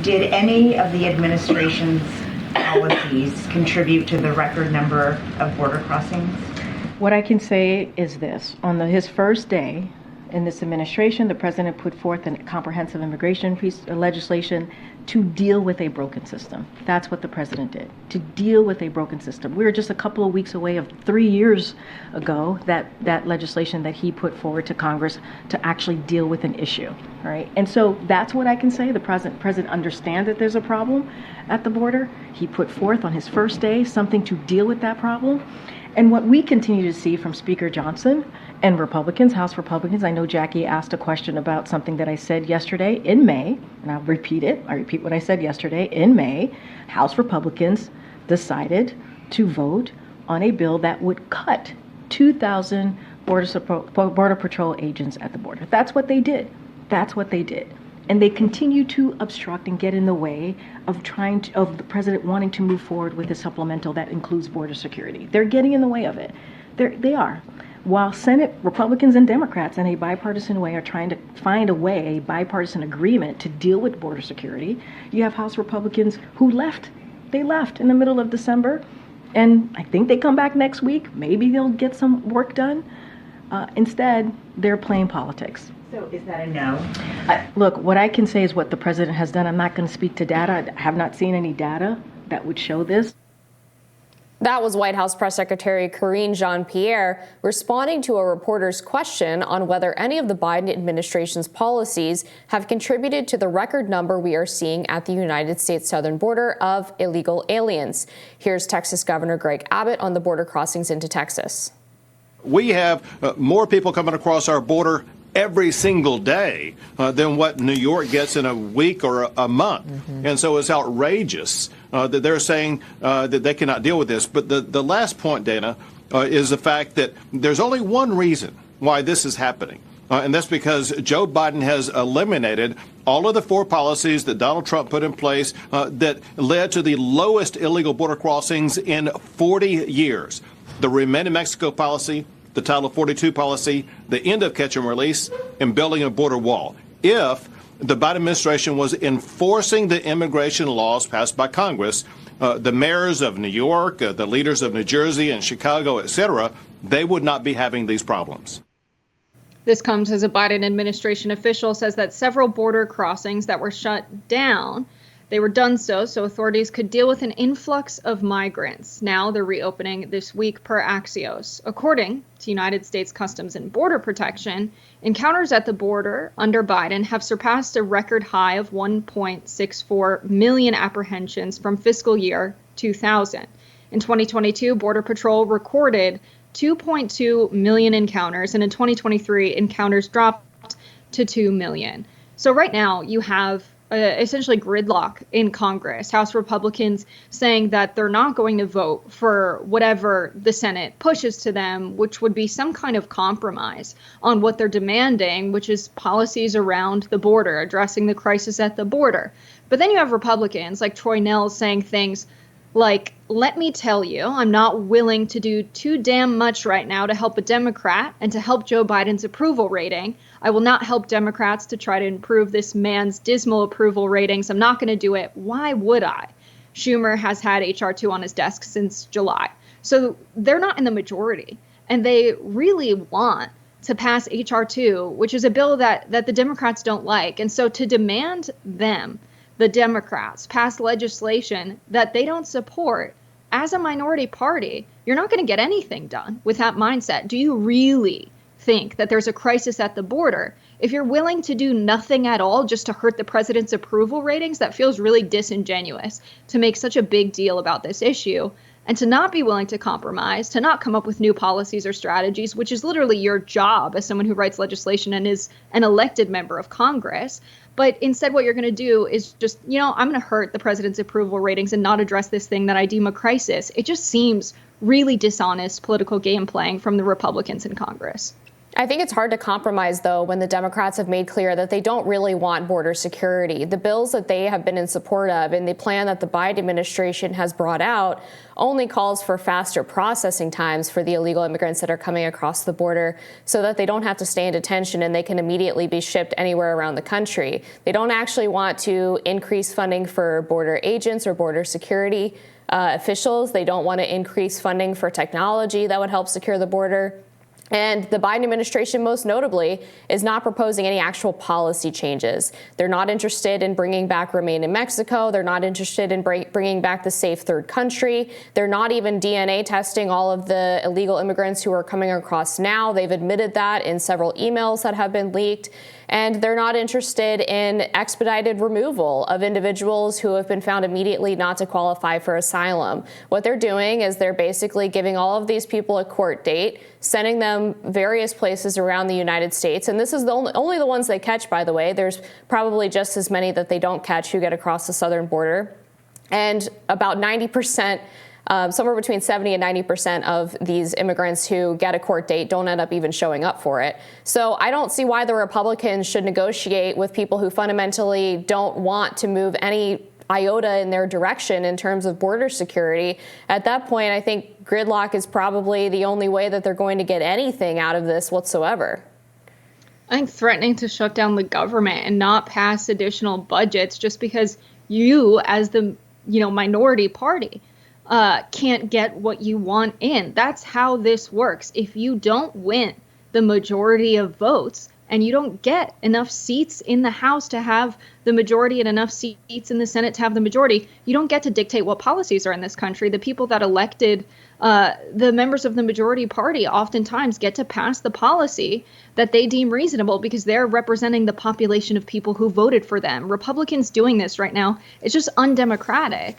Did any of the administration's policies contribute to the record number of border crossings? What I can say is this. On his first day in this administration, the president put forth a comprehensive immigration legislation to deal with a broken system. That's what the president did, to deal with a broken system. We were just a couple of weeks away of 3 years ago that legislation that he put forward to Congress to actually deal with an issue, right? And so that's what I can say. The president understands that there's a problem at the border. He put forth on his first day something to deal with that problem. And what we continue to see from Speaker Johnson and Republicans, House Republicans, I know Jackie asked a question about something that I said yesterday in May, and I'll repeat it. I repeat what I said yesterday. In May, House Republicans decided to vote on a bill that would cut 2,000 Border Patrol agents at the border. That's what they did. That's what they did. And they continue to obstruct and get in the way of of the president wanting to move forward with a supplemental that includes border security. They're getting in the way of it. They are. While Senate Republicans and Democrats in a bipartisan way are trying to find a way, a bipartisan agreement to deal with border security, you have House Republicans who left. They left in the middle of December, and I think they come back next week. Maybe they'll get some work done. Instead, they're playing politics. So is that a no? Look, what I can say is what the president has done. I'm not going to speak to data. I have not seen any data that would show this. That was White House Press Secretary Karine Jean-Pierre responding to a reporter's question on whether any of the Biden administration's policies have contributed to the record number we are seeing at the United States southern border of illegal aliens. Here's Texas Governor Greg Abbott on the border crossings into Texas. We have more people coming across our border every single day than what New York gets in a week or a month. Mm-hmm. And so it's outrageous that they're saying that they cannot deal with this. But the last point, Dana, is the fact that there's only one reason why this is happening. And that's because Joe Biden has eliminated all of the 4 policies that Donald Trump put in place that led to the lowest illegal border crossings in 40 years. The Remain in Mexico policy, the Title 42 policy, the end of catch and release, and building a border wall. If the Biden administration was enforcing the immigration laws passed by Congress, the mayors of New York, the leaders of New Jersey and Chicago, et cetera, they would not be having these problems. This comes as a Biden administration official says that several border crossings that were shut down, they were done so authorities could deal with an influx of migrants. Now they're reopening this week per Axios. According to United States Customs and Border Protection, encounters at the border under Biden have surpassed a record high of 1.64 million apprehensions from fiscal year 2000. In 2022, Border Patrol recorded 2.2 million encounters, and in 2023, encounters dropped to 2 million. So right now you have essentially gridlock in Congress. House Republicans saying that they're not going to vote for whatever the Senate pushes to them, which would be some kind of compromise on what they're demanding, which is policies around the border, addressing the crisis at the border. But then you have Republicans like Troy Nehls saying things like, let me tell you, I'm not willing to do too damn much right now to help a Democrat and to help Joe Biden's approval rating. I will not help Democrats to try to improve this man's dismal approval ratings. I'm not going to do it. Why would I? Schumer has had H.R. 2 on his desk since July. So they're not in the majority. And they really want to pass H.R. 2, which is a bill that the Democrats don't like. And so to demand them, the Democrats, pass legislation that they don't support as a minority party, you're not going to get anything done with that mindset. Do you really think that there's a crisis at the border? If you're willing to do nothing at all just to hurt the president's approval ratings, that feels really disingenuous to make such a big deal about this issue and to not be willing to compromise, to not come up with new policies or strategies, which is literally your job as someone who writes legislation and is an elected member of Congress. But instead, what you're going to do is just, I'm going to hurt the president's approval ratings and not address this thing that I deem a crisis. It just seems really dishonest political game playing from the Republicans in Congress. I think it's hard to compromise, though, when the Democrats have made clear that they don't really want border security. The bills that they have been in support of and the plan that the Biden administration has brought out only calls for faster processing times for the illegal immigrants that are coming across the border so that they don't have to stay in detention and they can immediately be shipped anywhere around the country. They don't actually want to increase funding for border agents or border security officials. They don't want to increase funding for technology that would help secure the border. And the Biden administration, most notably, is not proposing any actual policy changes. They're not interested in bringing back Remain in Mexico. They're not interested in bringing back the safe third country. They're not even DNA testing all of the illegal immigrants who are coming across now. They've admitted that in several emails that have been leaked. And they're not interested in expedited removal of individuals who have been found immediately not to qualify for asylum. What they're doing is they're basically giving all of these people a court date, sending them various places around the United States. And this is only the ones they catch, by the way. There's probably just as many that they don't catch who get across the southern border. And about 90%, somewhere between 70 and 90% of these immigrants who get a court date don't end up even showing up for it. So I don't see why the Republicans should negotiate with people who fundamentally don't want to move any iota in their direction in terms of border security. At that point, I think gridlock is probably the only way that they're going to get anything out of this whatsoever. I think threatening to shut down the government and not pass additional budgets just because you, as the minority party, can't get what you want in. That's how this works. If you don't win the majority of votes and you don't get enough seats in the House to have the majority and enough seats in the Senate to have the majority, you don't get to dictate what policies are in this country. The people that elected the members of the majority party oftentimes get to pass the policy that they deem reasonable because they're representing the population of people who voted for them. Republicans doing this right now, it's just undemocratic.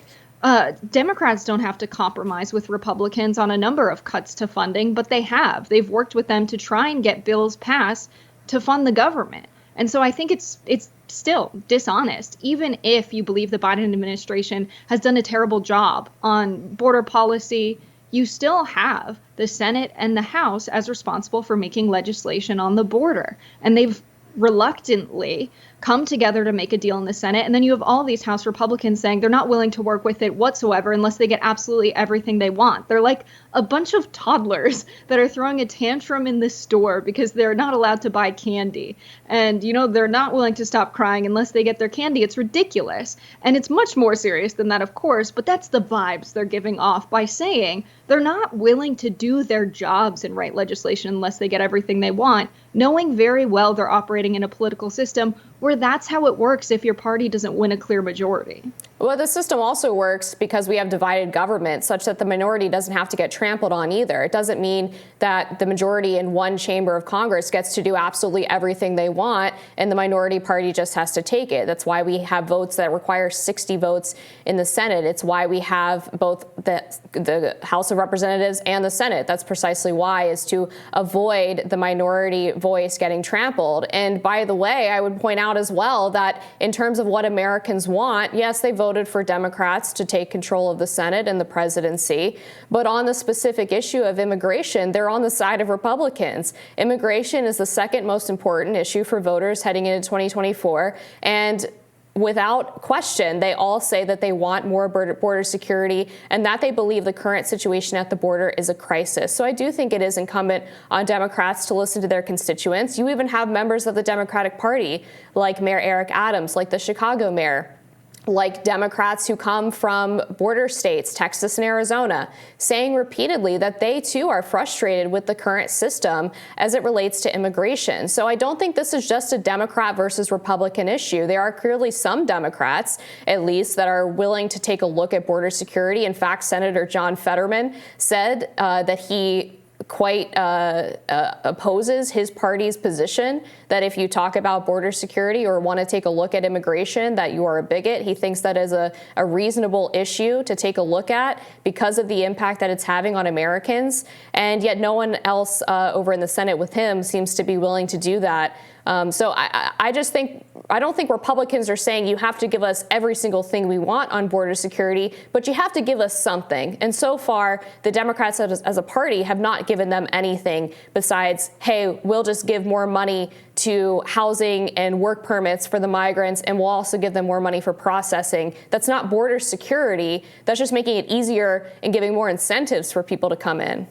Democrats don't have to compromise with Republicans on a number of cuts to funding, but they have. They've worked with them to try and get bills passed to fund the government. And so I think it's still dishonest, even if you believe the Biden administration has done a terrible job on border policy. You still have the Senate and the House as responsible for making legislation on the border. And they've reluctantly come together to make a deal in the Senate. And then you have all these House Republicans saying they're not willing to work with it whatsoever unless they get absolutely everything they want. They're like a bunch of toddlers that are throwing a tantrum in the store because they're not allowed to buy candy. And, they're not willing to stop crying unless they get their candy. It's ridiculous. And it's much more serious than that, of course, but that's the vibes they're giving off by saying they're not willing to do their jobs and write legislation unless they get everything they want, knowing very well they're operating in a political system where that's how it works if your party doesn't win a clear majority. Well, the system also works because we have divided government such that the minority doesn't have to get trampled on either. It doesn't mean that the majority in one chamber of Congress gets to do absolutely everything they want and the minority party just has to take it. That's why we have votes that require 60 votes in the Senate. It's why we have both the House of Representatives and the Senate. That's precisely why, is to avoid the minority voice getting trampled. And by the way, I would point out as well that in terms of what Americans want, yes, they voted for Democrats to take control of the Senate and the presidency. But on the specific issue of immigration, they're on the side of Republicans. Immigration is the second most important issue for voters heading into 2024. And without question, they all say that they want more border security and that they believe the current situation at the border is a crisis. So I do think it is incumbent on Democrats to listen to their constituents. You even have members of the Democratic Party, like Mayor Eric Adams, like the Chicago mayor, like Democrats who come from border states, Texas and Arizona, saying repeatedly that they too are frustrated with the current system as it relates to immigration. So I don't think this is just a Democrat versus Republican issue. There are clearly some Democrats, at least, that are willing to take a look at border security. In fact, Senator John Fetterman said that he quite opposes his party's position that if you talk about border security or want to take a look at immigration, that you are a bigot. He thinks that is a reasonable issue to take a look at because of the impact that it's having on Americans. And yet no one else over in the Senate with him seems to be willing to do that. So I don't think Republicans are saying you have to give us every single thing we want on border security, but you have to give us something. And so far, the Democrats as a party have not given them anything besides, hey, we'll just give more money to housing and work permits for the migrants, and we'll also give them more money for processing. That's not border security. That's just making it easier and giving more incentives for people to come in.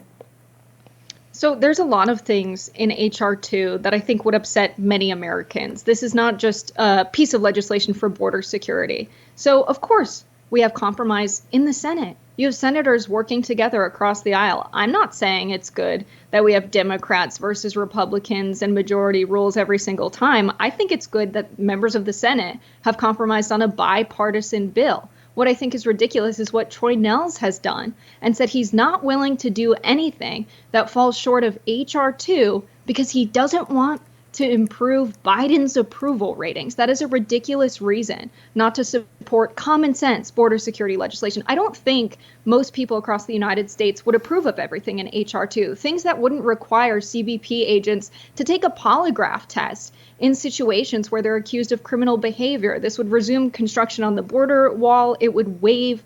So there's a lot of things in H.R. 2 that I think would upset many Americans. This is not just a piece of legislation for border security. So, of course, we have compromise in the Senate. You have senators working together across the aisle. I'm not saying it's good that we have Democrats versus Republicans and majority rules every single time. I think it's good that members of the Senate have compromised on a bipartisan bill. What I think is ridiculous is what Troy Nehls has done and said he's not willing to do anything that falls short of H.R. 2 because he doesn't want to improve Biden's approval ratings. That is a ridiculous reason not to support common sense border security legislation. I don't think most people across the United States would approve of everything in H.R. 2. Things that wouldn't require CBP agents to take a polygraph test in situations where they're accused of criminal behavior. This would resume construction on the border wall. It would waive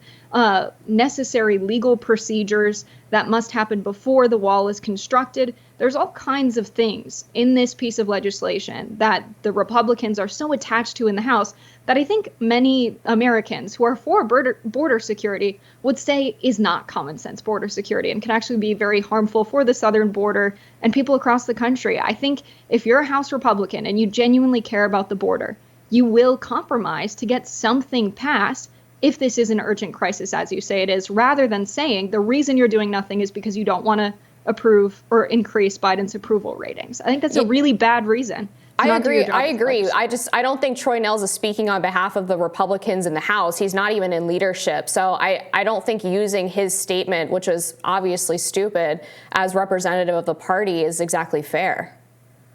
necessary legal procedures that must happen before the wall is constructed. There's all kinds of things in this piece of legislation that the Republicans are so attached to in the House that I think many Americans who are for border security would say is not common sense border security and can actually be very harmful for the southern border and people across the country. I think if you're a House Republican and you genuinely care about the border, you will compromise to get something passed if this is an urgent crisis, as you say it is, rather than saying the reason you're doing nothing is because you don't want to approve or increase Biden's approval ratings. I think that's a really bad reason. I agree. I don't think Troy Nehls is speaking on behalf of the Republicans in the House. He's not even in leadership. So I don't think using his statement, which was obviously stupid, as representative of the party is exactly fair.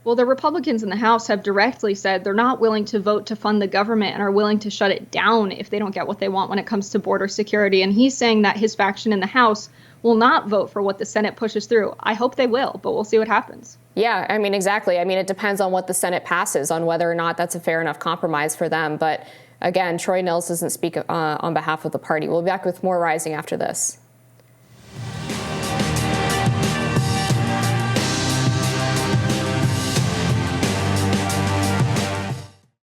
Well, the Republicans in the House have directly said they're not willing to vote to fund the government and are willing to shut it down if they don't get what they want when it comes to border security. And he's saying that his faction in the House will not vote for what the Senate pushes through. I hope they will, but we'll see what happens. Yeah, I mean, exactly. I mean, it depends on what the Senate passes, on whether or not that's a fair enough compromise for them. But again, Troy Nehls doesn't speak on behalf of the party. We'll be back with more Rising after this.